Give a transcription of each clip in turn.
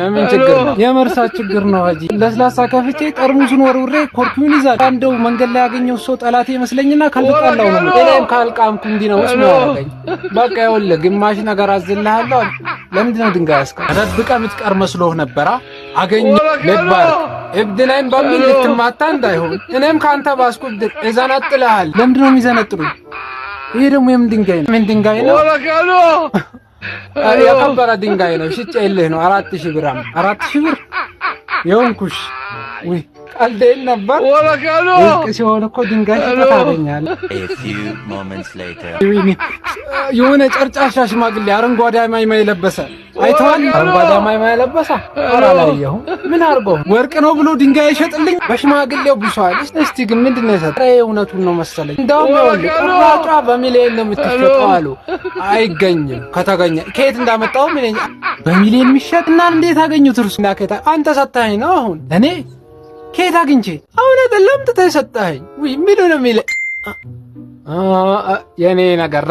ምን ችግር ነው? የመርሳት ችግር ነው አጂ። ለስላሳ ከፍቼ ጠርሙሱን ወርውሬ ኮርኪውን ይዛል። አንደው መንገድ ላይ ያገኘው ሰው ጠላቴ ይመስለኝና ካልተጣላው ነው። እኔም ካልቃምኩ እንዲህ ነው እስማ ያረጋኝ። በቃ ይኸውልህ ግማሽ ነገር አዝልሃለሁ። ለምንድን ነው ድንጋይ ያስቀር? ተደብቀህ የምትቀር መስሎህ ነበራ? አገኘ ልባር እብድ ነኝ በሚል ልትማታ እንዳይሆን እኔም ካንተ ባስኩ እዘነጥልሃል። ለምንድን ነው የሚዘነጥሉኝ? ይሄ ደግሞ የምን ድንጋይ ነው? ምን ድንጋይ ነው? የከበረ ድንጋይ ነው። ሽጬልህ ነው 4000 ብር። 4000 ብር የሆንኩሽ ወይ ቀልዴን ነበር። ወርቅ ሲሆን እኮ ድንጋይ ታገኛለህ። የሆነ ጨርጫሻ ሽማግሌ አረንጓዴ ማይማ የለበሰ አይተዋል? አረንጓዴ ማይማ የለበሰ አላየሁም። ምን አርጎ ወርቅ ነው ብሎ ድንጋይ ይሸጥልኝ? በሽማግሌው ብሷል። እስቲ ግን ምንድነው የሰጠው? እውነቱን ነው መሰለኝ። እንደውም ይኸውልህ ቁራጯ በሚሊዮን ነው የምትሸጠው አሉ። አይገኝም። ከተገኘ ከየት እንዳመጣው ምን በሚሊዮን የሚሸጥና እንዴት አገኙት? እርሱ እንዳከታ አንተ ሰጣኸኝ ነው አሁን እኔ ከየት አግኝቼ? አሁን አይደለም ተተይ ሰጣኸኝ ወይ ምን ነው የሚል የኔ ነገር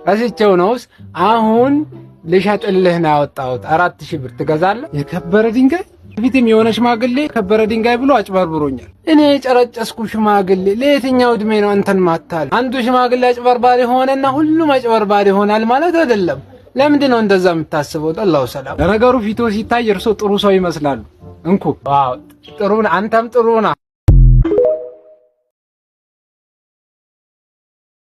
ረስቼው ነውስ። አሁን ልሸጥልህ ነው ያወጣሁት። 4000 ብር ትገዛለህ? የከበረ ድንጋይ ፊትም የሆነ ሽማግሌ ከበረ ድንጋይ ብሎ አጭበርብሮኛል። እኔ የጨረጨስኩ ሽማግሌ ለየትኛው እድሜ ነው እንትን ማታል? አንዱ ሽማግሌ አጭበርባሪ ሆነና ሁሉም አጭበርባሪ ይሆናል ማለት አይደለም። ለምንድን ነው እንደዛ የምታስበው? አላሁ ሰላም። ለነገሩ ፊቶ ሲታይ እርሶ ጥሩ ሰው ይመስላሉ። እንኩ ዋው ጥሩ፣ አንተም ጥሩ ነህ።